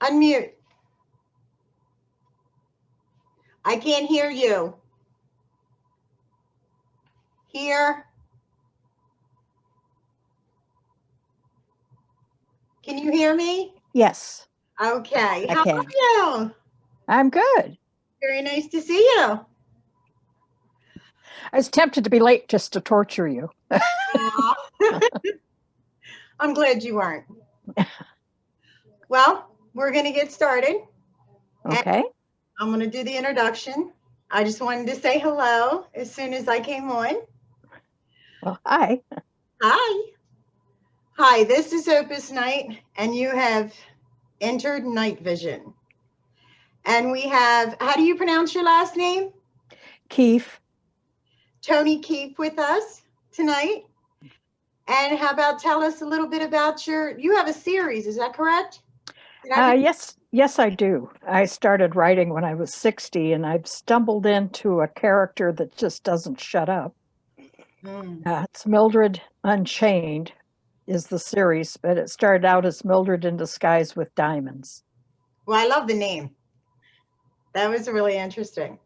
Unmute. I can't hear you. Here. Can you hear me? Yes. Okay. I How can. are you? I'm good. Very nice to see you. I was tempted to be late just to torture you. I'm glad you weren't. Well, we're going to get started. Okay. I'm going to do the introduction. I just wanted to say hello as soon as I came on. Well, hi. Hi. Hi, this is Opus Night, and you have entered Night Vision. And we have, how do you pronounce your last name? Keefe. Tony Keefe with us tonight. And how about tell us a little bit about you have a series, is that correct? Yes, I do. I started writing when I was 60, and I've stumbled into a character that just doesn't shut up. It's Mildred Unchained is the series, but it started out as Mildred in Disguise with Diamonds. Well, I love the name. That was really interesting.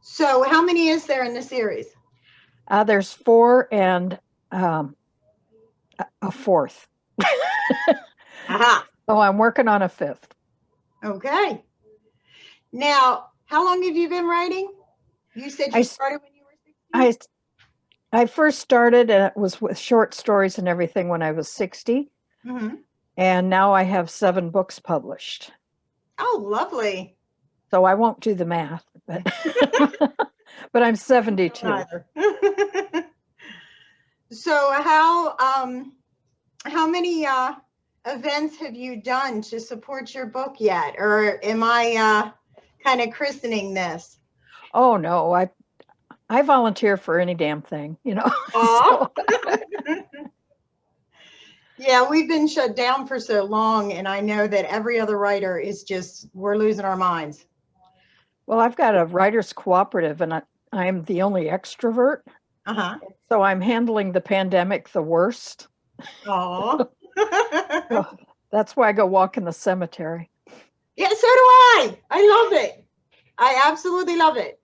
So how many is there in the series? There's 4 and a 4th. Aha. So I'm working on a 5th. Okay. Now, how long have you been writing? You said you started when you were 60? I first started, and it was with short stories and everything when I was 60. Mm-hmm. And now I have 7 books published. Oh, lovely. So I won't do the math, but but I'm 72. So how many events have you done to support your book yet? Or am I kind of christening this? Oh, no, I volunteer for any damn thing, you know. So. Yeah, we've been shut down for so long, and I know that every other writer is we're losing our minds. Well, I've got a writers cooperative, and I'm the only extrovert. Uh-huh. So I'm handling the pandemic the worst. Oh. So that's why I go walk in the cemetery. Yeah, so do I. I love it. I absolutely love it.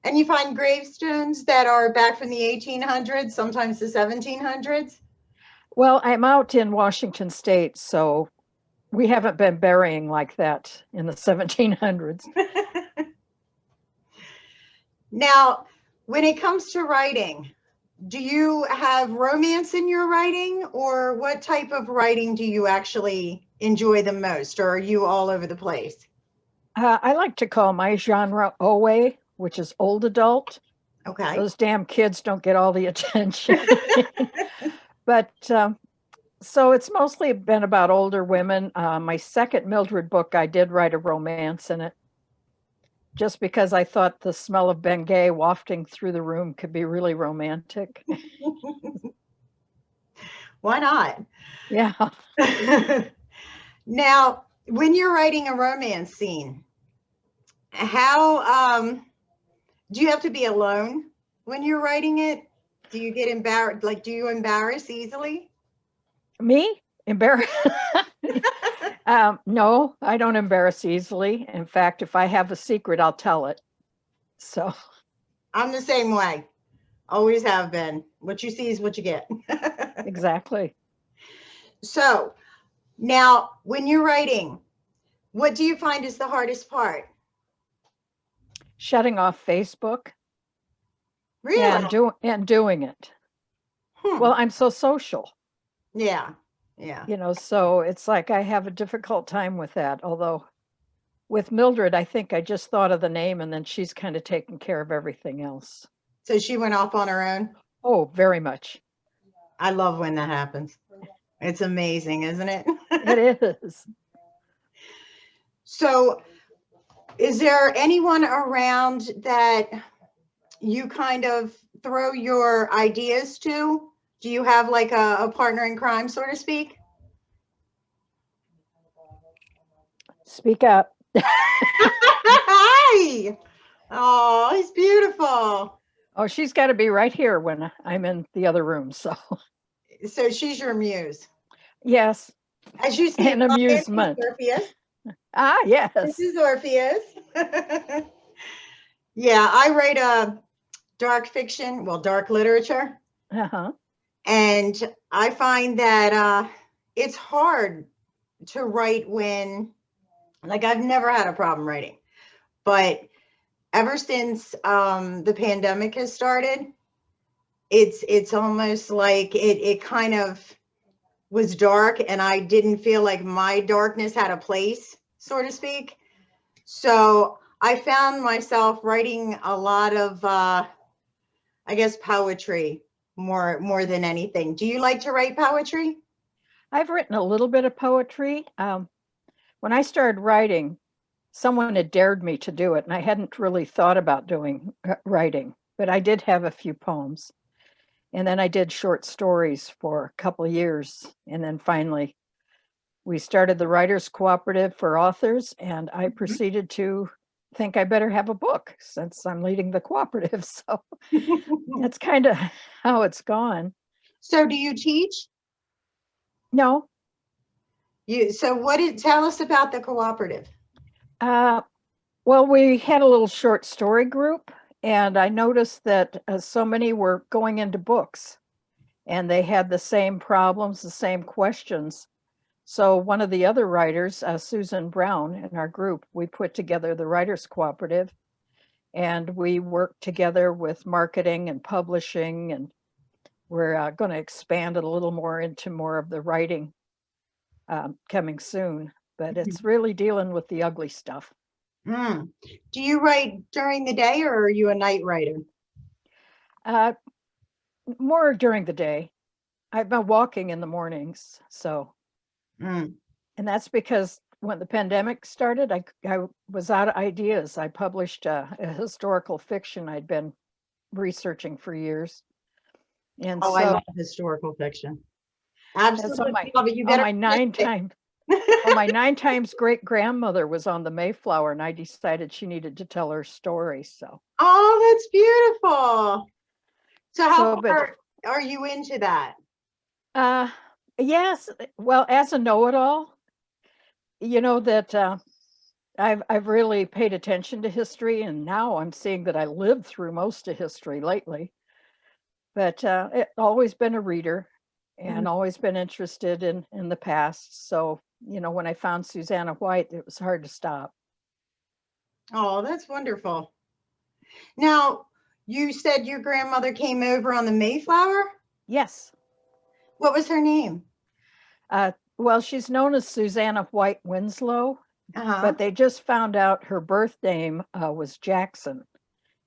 And you find gravestones that are back from the 1800s, sometimes the 1700s? Well, I'm out in Washington State, so we haven't been burying like that in the 1700s. Now, when it comes to writing, do you have romance in your writing, or what type of writing do you actually enjoy the most, or are you all over the place? I like to call my genre OA, which is old adult. Okay. Those damn kids don't get all the attention. But so it's mostly been about older women. My second Mildred book, I did write a romance in it, just because I thought the smell of Bengay wafting through the room could be really romantic. Why not? Yeah. Now, when you're writing a romance scene, how do you have to be alone when you're writing it? Do you get embarrassed? Like, do you embarrass easily? Me? Embarrass? No, I don't embarrass easily. In fact, if I have a secret, I'll tell it. So I'm the same way. Always have been. What you see is what you get. Exactly. So now, when you're writing, what do you find is the hardest part? Shutting off Facebook. Really? And doing it. Well, I'm so social. Yeah. You know, so it's like I have a difficult time with that. Although with Mildred, I think I just thought of the name, and then she's kind of taken care of everything else. So she went off on her own? Oh, very much. I love when that happens. It's amazing, isn't it? It is. So is there anyone around that you kind of throw your ideas to? Do you have like a partner in crime, so to speak? Speak up. Hi. Oh, he's beautiful. Oh, she's got to be right here when I'm in the other room. So she's your muse. Yes. As you see, and amusement. Ah, yes. This is Orpheus. Yeah, I write dark fiction, well, dark literature. Uh-huh. And I find that it's hard to write when, like, I've never had a problem writing, but ever since the pandemic has started, it's almost like it kind of was dark, and I didn't feel like my darkness had a place, so to speak. So I found myself writing a lot of, I guess, poetry more than anything. Do you like to write poetry? I've written a little bit of poetry. When I started writing, someone had dared me to do it, and I hadn't really thought about doing writing, but I did have a few poems. And then I did short stories for a couple of years. And then finally, we started the Writers Cooperative for Authors, and I proceeded to think I better have a book since I'm leading the cooperative. So that's kind of how it's gone. So do you teach? No, So tell us about the cooperative. well, we had a little short story group, and I noticed that so many were going into books and they had the same problems, the same questions. So one of the other writers, Susan Brown, in our group, we put together the Writers Cooperative, and we worked together with marketing and publishing, and we're going to expand it a little more into more of the writing coming soon. But it's really dealing with the ugly stuff. Mm. Do you write during the day, or are you a night writer? More during the day. I've been walking in the mornings, so. Mm. And that's because when the pandemic started, I was out of ideas. I published a historical fiction I'd been researching for years. And Oh, I so love historical fiction. that's Absolutely love it. You on better my my 9 times great grandmother was on the Mayflower, and I decided she needed to tell her story. So, Oh, that's beautiful. So how but far are you into that? yes, well, as a know-it-all, you know that I've really paid attention to history, and now I'm seeing that I lived through most of history lately. But always been a reader and always been interested in the past. So, when I found Susanna White, it was hard to stop. Oh, that's wonderful. Now, you said your grandmother came over on the Mayflower? Yes. What was her name? Well, she's known as Susanna White Winslow, Uh-huh. but they just found out her birth name was Jackson.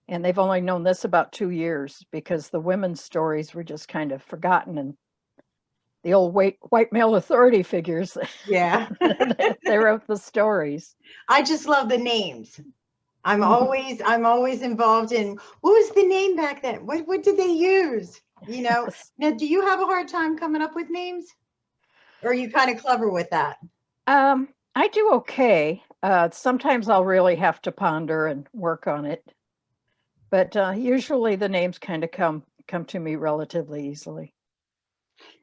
And they've only known this about 2 years because the women's stories were just kind of forgotten, and the old white male authority figures, Yeah. they wrote the stories. I just love the names. I'm always involved in what was the name back then? What did they use? Now, do you have a hard time coming up with names? Or are you kind of clever with that? I do okay. Sometimes I'll really have to ponder and work on it, but usually the names kind of come to me relatively easily.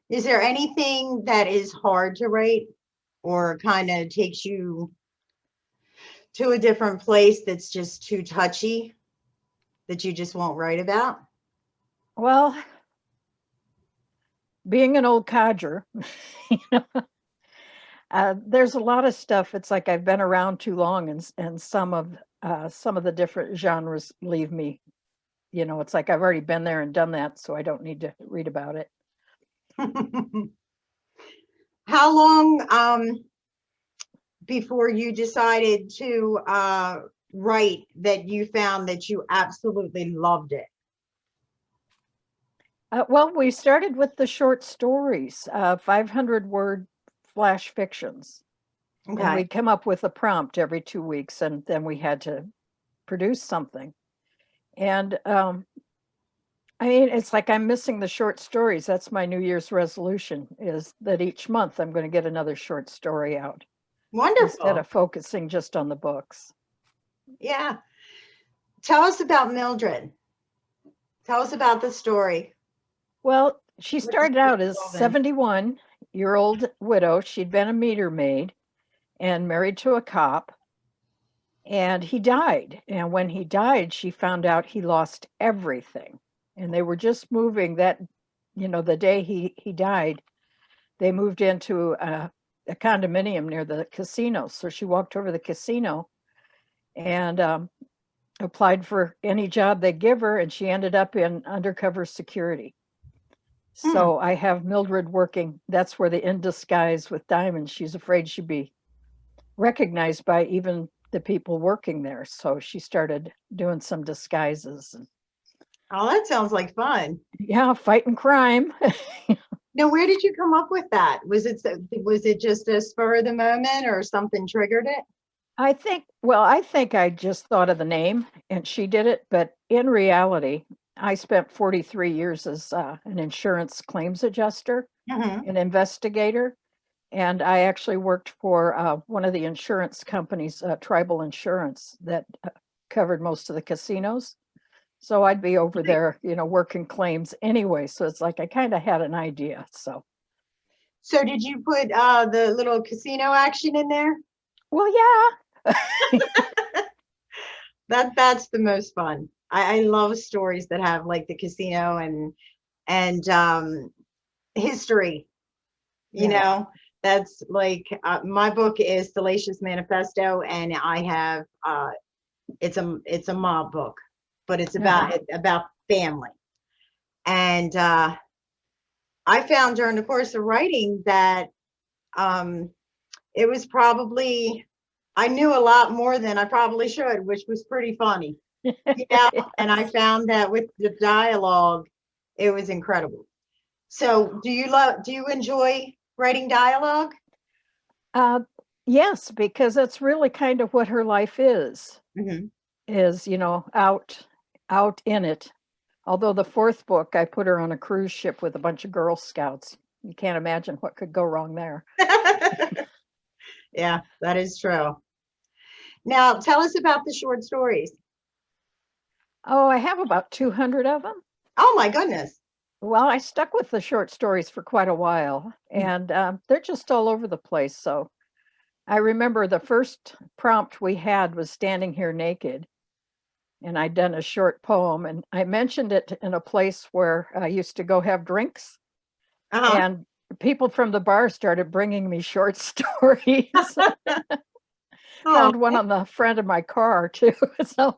Is there anything that is hard to write or kind of takes you to a different place that's just too touchy that you just won't write about? Well, being an old codger, there's a lot of stuff. It's like I've been around too long, and some of the different genres leave me. It's like I've already been there and done that, so I don't need to read about it. How long before you decided to write that you found that you absolutely loved it? Well, we started with the short stories, 500-word flash fictions. Okay. And we'd come up with a prompt every 2 weeks, and then we had to produce something. And I mean, it's like I'm missing the short stories. That's my New Year's resolution, is that each month I'm going to get another short story out. Wonderful. Instead of focusing just on the books. Yeah. Tell us about Mildred. Tell us about the story. Well, she started out as a 71-year-old widow. She'd been a meter maid, and married to a cop. And he died. And when he died, she found out he lost everything. And they were just moving that, the day he died, they moved into a condominium near the casino. So she walked over to the casino and applied for any job they give her, and she ended up in undercover security. So I have Mildred working. That's where the In Disguise with Diamond. She's afraid she'd be recognized by even the people working there. So she started doing some disguises. Oh, that sounds like fun. Yeah, fighting crime. Now, where did you come up with that? Was it just a spur of the moment or something triggered it? I think I just thought of the name and she did it. But in reality, I spent 43 years as an insurance claims adjuster, an investigator. And I actually worked for one of the insurance companies, Tribal Insurance, that covered most of the casinos. So I'd be over there, working claims anyway. So it's like I kind of had an idea. So did you put the little casino action in there? Well, yeah. That's the most fun. I love stories that have like the casino and history. That's like my book is Salacious Manifesto, and I have it's a mob book, but it's about family. And I found during the course of writing that it was probably, I knew a lot more than I probably should, which was pretty funny. And I found that with the dialogue, it was incredible. So do you enjoy writing dialogue? Yes, because that's really kind of what her life is, is, out in it. Although the fourth book, I put her on a cruise ship with a bunch of Girl Scouts. You can't imagine what could go wrong there. Yeah, that is true. Now, tell us about the short stories. Oh, I have about 200 of them. Oh, my goodness. Well, I stuck with the short stories for quite a while, and they're just all over the place. So I remember the first prompt we had was Standing Here Naked, and I'd done a short poem, and I mentioned it in a place where I used to go have drinks, and people from the bar started bringing me short stories. Found one on the front of my car too. So,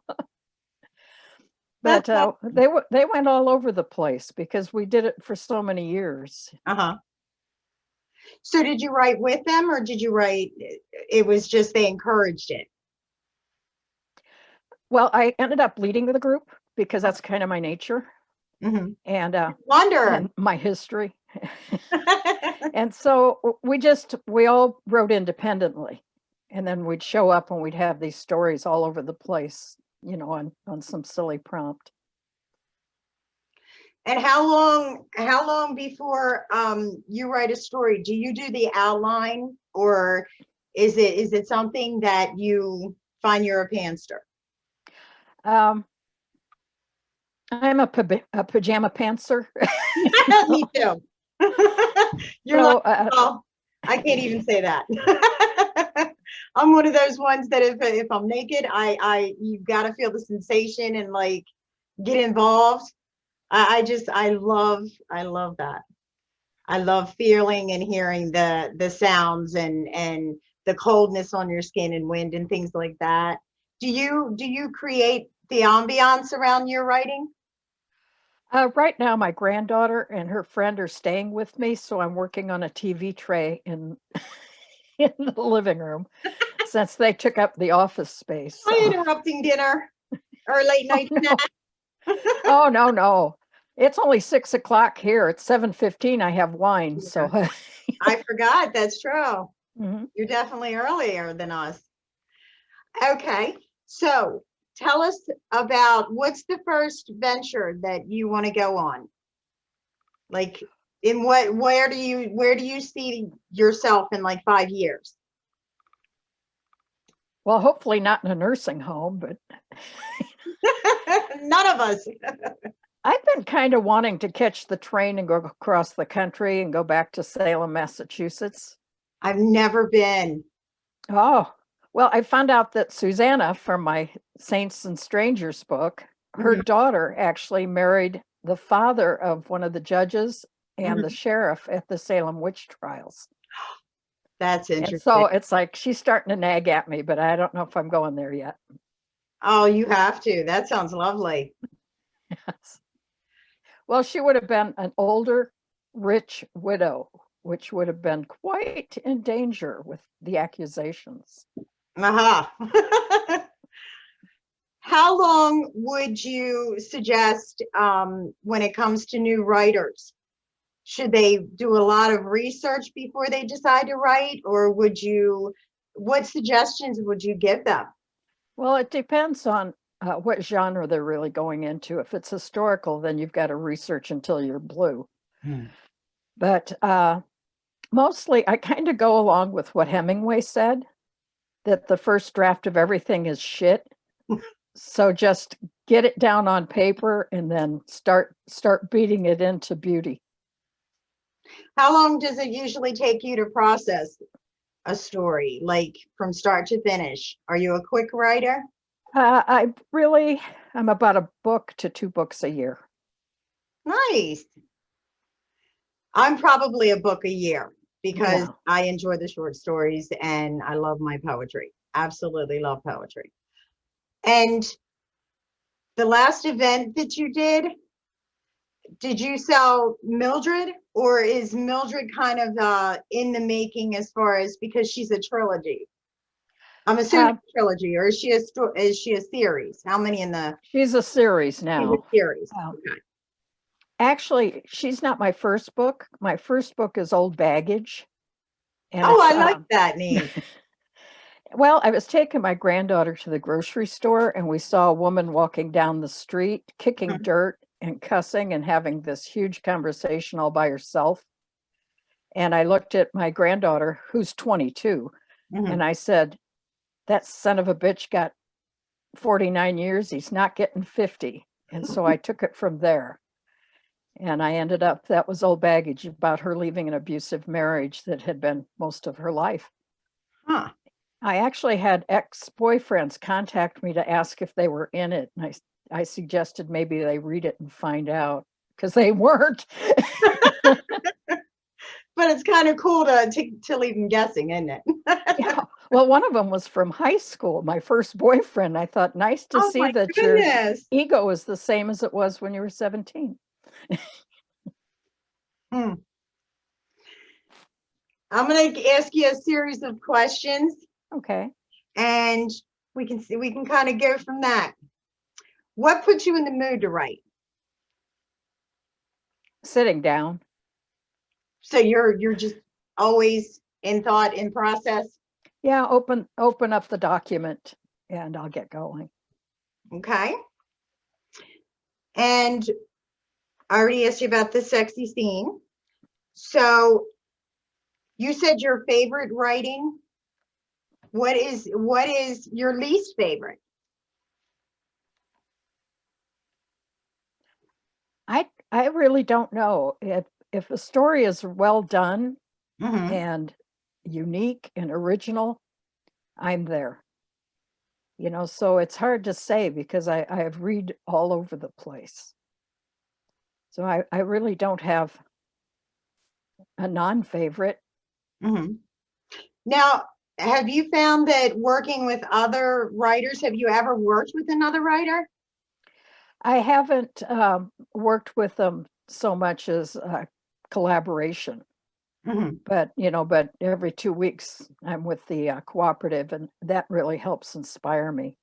but they went all over the place because we did it for so many years. So did you write with them, or did you write, it was just they encouraged it? Well, I ended up leading the group because that's kind of my nature and and my history. And so we all wrote independently, and then we'd show up and we'd have these stories all over the place, on some silly prompt. And how long before you write a story? Do you do the outline, or is it something that you find you're a pantser? I'm a pajama pantser. Me too. You're so, I can't even say that. I'm one of those ones that if I'm naked, you've got to feel the sensation and like get involved. I love that. I love feeling and hearing the sounds and the coldness on your skin and wind and things like that. Do you create the ambiance around your writing? Right now, my granddaughter and her friend are staying with me, so I'm working on a TV tray in the living room since they took up the office space. So. Are you interrupting dinner or late night snack? Oh, no. It's only 6 o'clock here. It's 7:15. I have wine. Yeah. So I forgot. That's true. You're definitely earlier than us. Okay. So tell us about what's the first venture that you want to go on? Like where do you see yourself in like 5 years? Well, hopefully not in a nursing home, but none of us. I've been kind of wanting to catch the train and go across the country and go back to Salem, Massachusetts. I've never been. Oh, well, I found out that Susanna from my Saints and Strangers book, her Mhm, daughter actually married the father of one of the judges and the mhm. sheriff at the Salem witch trials. That's And interesting. so it's like she's starting to nag at me, but I don't know if I'm going there yet. Oh, you have to. That sounds lovely. Well, she would have been an older, rich widow, which would have been quite in danger with the accusations. Aha. How long would you suggest when it comes to new writers? Should they do a lot of research before they decide to write, or what suggestions would you give them? Well, it depends on what genre they're really going into. If it's historical, then you've got to research until you're blue. Hmm. But mostly, I kind of go along with what Hemingway said, that the first draft of everything is shit. So just get it down on paper and then start beating it into beauty. How long does it usually take you to process a story, like from start to finish? Are you a quick writer? I'm about a book to 2 books a year. Nice. I'm probably a book a year because Yeah. I enjoy the short stories and I love my poetry. Absolutely love poetry. And the last event that you did you sell Mildred, or is Mildred kind of in the making as far as because she's a trilogy? I'm assuming Uh, trilogy, or is she a series? How many in the she's a series she's a now. series? Uh, Okay. Actually, she's not my first book. My first book is Old Baggage, and Oh, it's I like that name. well, I was taking my granddaughter to the grocery store, and we saw a woman walking down the street, kicking Mhm, dirt and cussing and having this huge conversation all by herself. And I looked at my granddaughter, who's 22, mhm. and I said, "That son of a bitch got 49 years. He's not getting 50." And so I took it from there. And I ended up, that was Old Baggage, about her leaving an abusive marriage that had been most of her life. Huh. I actually had ex-boyfriends contact me to ask if they were in it. And I suggested maybe they read it and find out because they weren't. But it's kind of cool to leave them guessing, isn't it? Yeah. Well, one of them was from high school, my first boyfriend. I thought, nice to Oh see my that your goodness. ego is the same as it was when you were 17. Hmm. I'm going to ask you a series of questions Okay. and we can kind of go from that. What puts you in the mood to write? Sitting down. So you're just always in thought, in process. Yeah, open up the document and I'll get going. Okay. And I already asked you about the sexy scene. So you said your favorite writing. What is your least favorite? I really don't know. If a story is well done Hmm. and unique and original, I'm there. So it's hard to say because I have read all over the place. So I really don't have a non-favorite. Hmm. Now, have you found that working with other writers, have you ever worked with another writer? I haven't worked with them so much as collaboration, Hmm. but every 2 weeks I'm with the cooperative, and that really helps inspire me.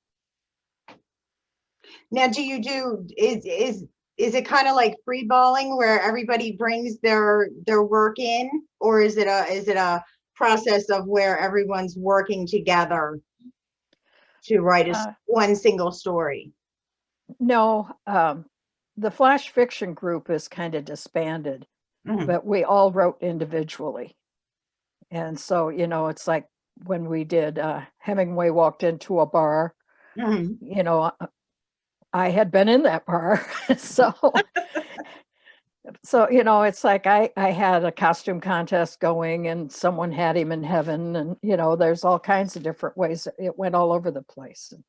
Now, do you do is it kind of like free balling where everybody brings their work in, or is it a process of where everyone's working together to write Uh, one single story? no, the flash fiction group is kind of disbanded, Hmm. but we all wrote individually. And so, it's like when we did Hemingway walked into a bar, Hmm. you know, I had been in that bar. So So, it's like I had a costume contest going and someone had him in heaven. And, there's all kinds of different ways. It went all over the place. And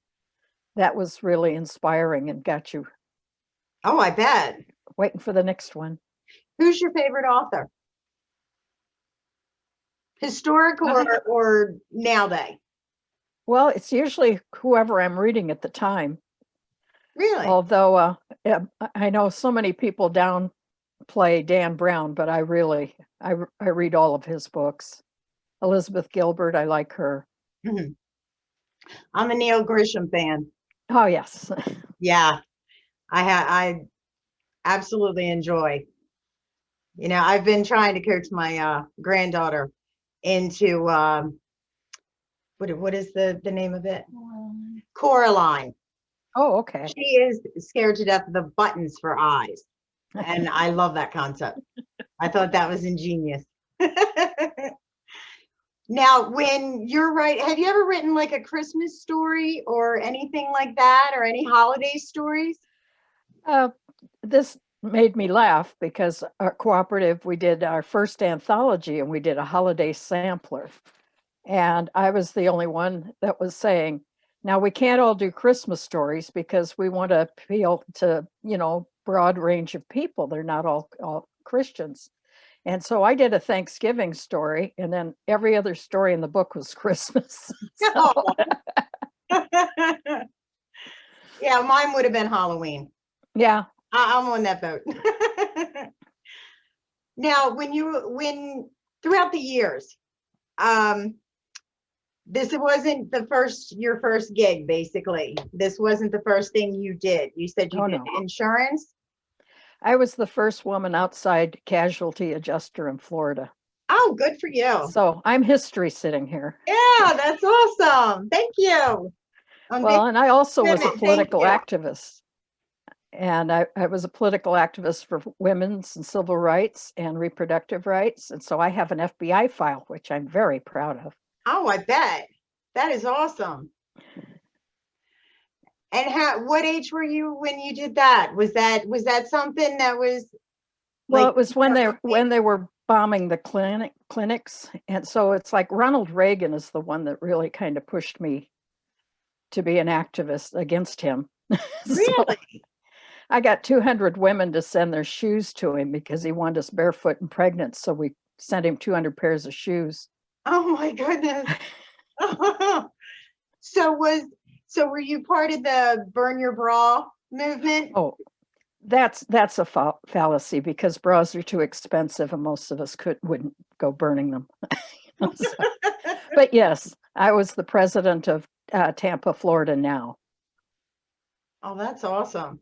that was really inspiring and got you Oh, I bet. waiting for the next one. Who's your favorite author? Historic Uh, or nowadays? Well, it's usually whoever I'm reading at the time. Really? Although I know so many people downplay Dan Brown, but I read all of his books. Elizabeth Gilbert, I like her. Mhm. I'm a Neil Grisham fan. Oh, yes. Yeah, I absolutely enjoy. I've been trying to coach my granddaughter into what is the name of it? Coraline. Oh, okay. She is scared to death of the buttons for eyes. And I love that concept. I thought that was ingenious. Now, when you're have you ever written like a Christmas story or anything like that, or any holiday stories? This made me laugh because our cooperative, we did our first anthology and we did a holiday sampler. And I was the only one that was saying, now we can't all do Christmas stories because we want to appeal to, broad range of people. They're not all Christians. And so I did a Thanksgiving story, and then every other story in the book was Christmas. So, Yeah, mine would have been Halloween. yeah. I'm on that boat. Now, when throughout the years, this wasn't your first gig, basically. This wasn't the first thing you did. You said you did No. insurance. I was the first woman outside casualty adjuster in Florida. Oh, good for you. So I'm history sitting here. Yeah, that's awesome. Thank you. Well, and I also was a Thank political you. activist. And I was a political activist for women's and civil rights and reproductive rights. And so I have an FBI file, which I'm very proud of. Oh, I bet. That is awesome. And what age were you when you did that? Was that something that was Well, like, it was when they were bombing the clinics. And so it's like Ronald Reagan is the one that really kind of pushed me to be an activist against him. really? So I got 200 women to send their shoes to him because he wanted us barefoot and pregnant. So we sent him 200 pairs of shoes. Oh my goodness. So were you part of the burn your bra movement? Oh, that's a fallacy because bras are too expensive and most of us wouldn't go burning them. So, but yes, I was the president of Tampa, Florida now. Oh, that's awesome.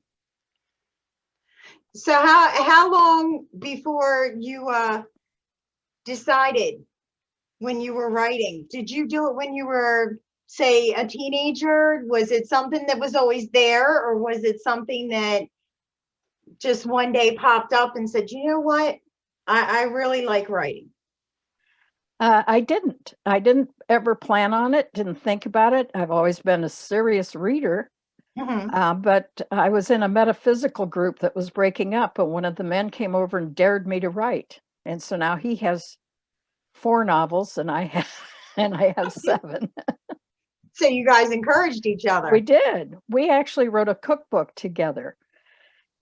So how long before you decided when you were writing? Did you do it when you were, say, a teenager? Was it something that was always there, or was it something that just one day popped up and said, you know what, I really like writing? I didn't ever plan on it, didn't think about it. I've always been a serious reader. But I was in a metaphysical group that was breaking up, and one of the men came over and dared me to write. And so now he has 4 novels and I have 7. So you guys encouraged each other. We did. We actually wrote a cookbook together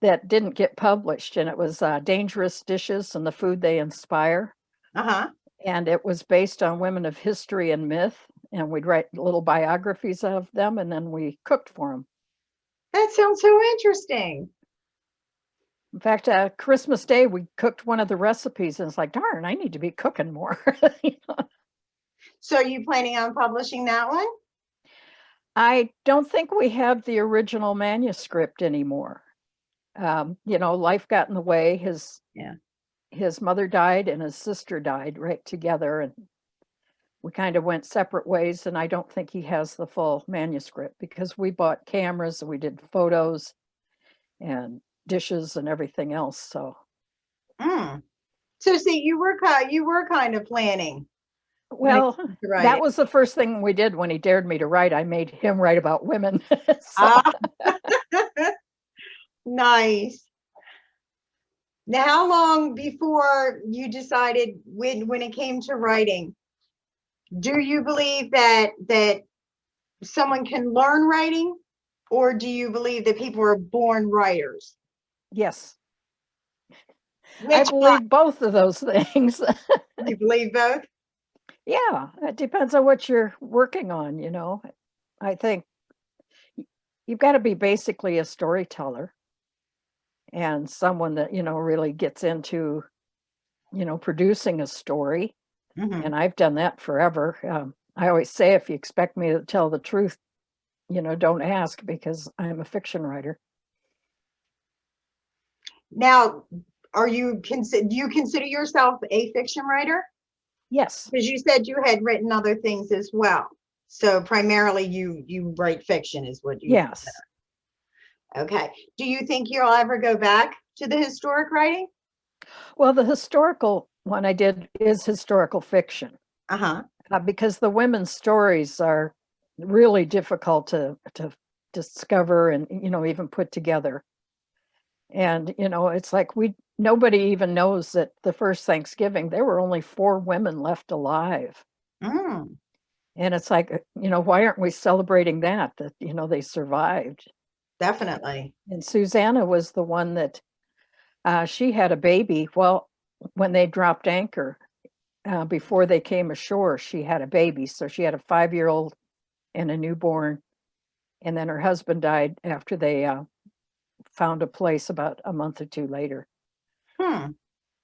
that didn't get published, and it was Dangerous Dishes and the Food They Inspire. And it was based on women of history and myth, and we'd write little biographies of them, and then we cooked for them. That sounds so interesting. In fact, Christmas Day, we cooked one of the recipes, and it's like, darn, I need to be cooking more. So are you planning on publishing that one? I don't think we have the original manuscript anymore. Life got in the way. His mother died and his sister died right together, and we kind of went separate ways. And I don't think he has the full manuscript because we bought cameras and we did photos and dishes and everything else. So, so see, you were kind of planning. Well, that was the first thing we did when he dared me to write. I made him write about women. Nice. Now, how long before you decided when it came to writing, do you believe that someone can learn writing, or do you believe that people are born writers? Yes, I Which one? believe both of those things. You believe both? Yeah, it depends on what you're working on, you know. I think you've got to be basically a storyteller and someone that, you know, really gets into, you know, producing a story. Mhm. And I've done that forever. I always say, if you expect me to tell the truth, you know, don't ask, because I'm a fiction writer. Now, do you consider yourself a fiction writer? Yes. Because you said you had written other things as well. So primarily you write fiction is what you Yes. consider. Okay. Do you think you'll ever go back to the historic writing? Well, the historical one I did is historical fiction, Uh-huh. because the women's stories are really difficult to discover and, you know, even put together. And, you know, it's like nobody even knows that the first Thanksgiving, there were only 4 women left alive. Mm, And it's like, you know, why aren't we celebrating that, you know, they survived? definitely. And Susanna was the one that she had a baby. Well, when they dropped anchor, before they came ashore, she had a baby. So she had a 5-year-old and a newborn. And then her husband died after they found a place about a month or 2 later. Hmm.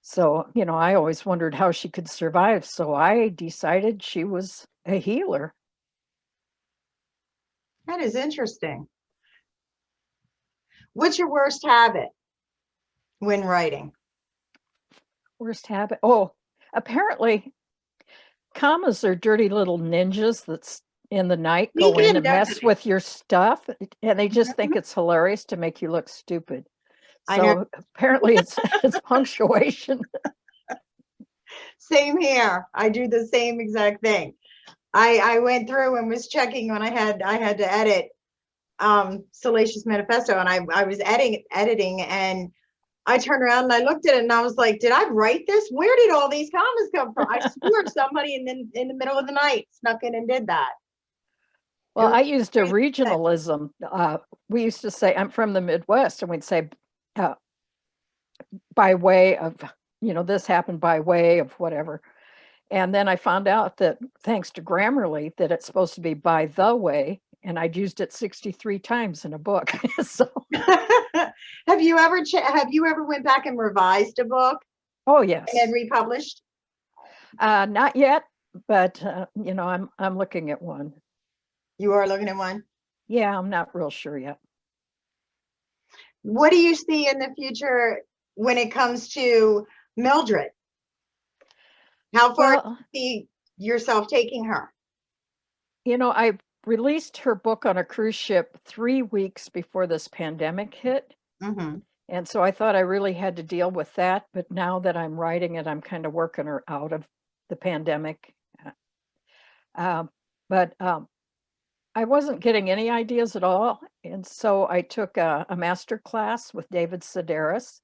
So, you know, I always wondered how she could survive. So I decided she was a healer. That is interesting. What's your worst habit when writing? Worst habit. Oh, apparently commas are dirty little ninjas that's in the night go Sneak in in, and don't mess with your stuff, and they just think Mhm. it's hilarious to make you look stupid. I know. So apparently it's punctuation. Same here. I do the same exact thing. I went through and was checking when I had to edit Salacious Manifesto, and I was editing, and I turned around and I looked at it and I was like, did I write this? Where did all these commas come from? I swore somebody in the middle of the night snuck in and did that. It Well, was I used a crazy. regionalism. We used to say, I'm from the Midwest, and we'd say, uh, by way of, you know, this happened by way of whatever. And then I found out that, thanks to Grammarly, that it's supposed to be by the way, and I'd used it 63 times in a book. So, Have you ever went back and revised a book oh and then yes, republished? not yet, but you know, I'm looking at one. You are looking at one. Yeah, I'm not real sure yet. What do you see in the future when it comes to Mildred? How far do Well, you see yourself taking her? you know, I released her book on a cruise ship 3 weeks before this pandemic hit. Hmm. And so I thought I really had to deal with that. But now that I'm writing it, I'm kind of working her out of the pandemic. Um, but I wasn't getting any ideas at all. And so I took a master class with David Sedaris,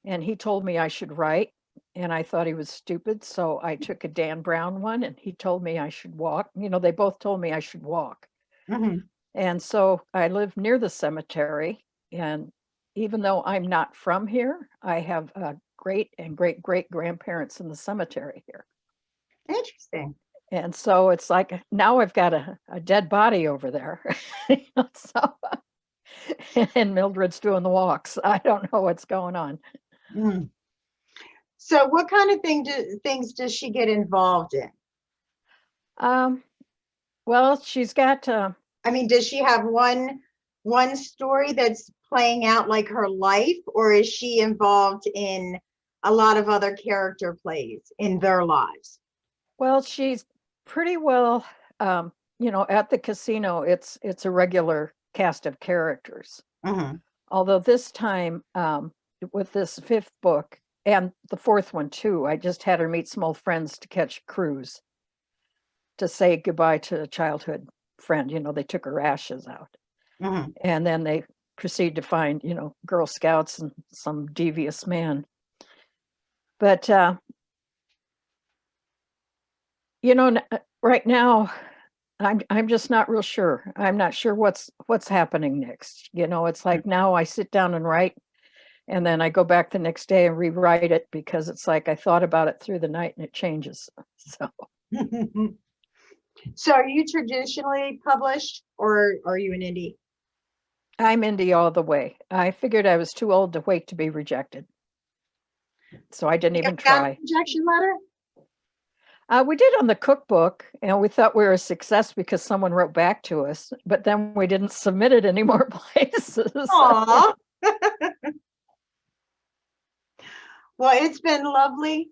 and he told me I should write. And I thought he was stupid. So I took a Dan Brown one, and he told me I should walk. You know, they both told me I should walk. Hmm. And so I live near the cemetery. And even though I'm not from here, I have great and great great grandparents in the cemetery here. Interesting. And so it's like now I've got a dead body over there. So, and Mildred's doing the walks. I don't know what's going on. Mm. So what kind of things does she get involved in? Um, well, she's got, I mean, does she have one story that's playing out like her life, or is she involved in a lot of other character plays in their lives? well, she's pretty well, you know, at the casino, it's a regular cast of characters. Hmm. Although this time, with this 5th book and the 4th one too, I just had her meet some old friends to catch a cruise to say goodbye to a childhood friend. You know, they took her ashes out, Hmm. and then they proceed to find, Girl Scouts and some devious man. But, right now, I'm just not real sure. I'm not sure what's happening next. It's like now I sit down and write, and then I go back the next day and rewrite it because it's like I thought about it through the night and it changes. So, So are you traditionally published or are you an indie? I'm indie all the way. I figured I was too old to wait to be rejected. So I didn't even You got a try. rejection letter? We did on the cookbook, and we thought we were a success because someone wrote back to us, but then we didn't submit it any more places. Aw. Well, it's been lovely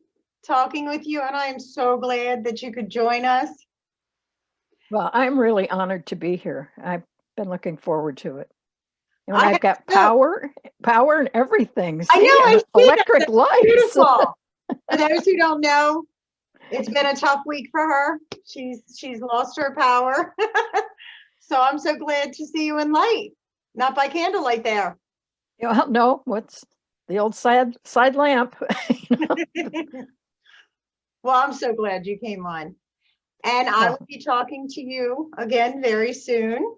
talking with you, and I am so glad that you could join us. Well, I'm really honored to be here. I've been looking forward to it. And I I've got have power and everything. I know, See, I and see that. electric That's lights. beautiful. For those who don't know, it's been a tough week for her. She's lost her power. So I'm so glad to see you in light, not by candlelight there. Well, no, what's the old side lamp? Well, I'm so glad you came on. And I will be talking to you again very soon.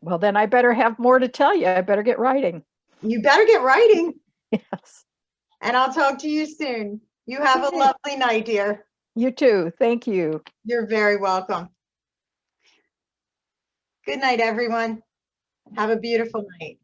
Well, then I better have more to tell you. I better get writing. You better get writing. Yes. And I'll talk to you soon. You have a lovely night, dear. You too. Thank you. You're very welcome. Good night, everyone. Have a beautiful night.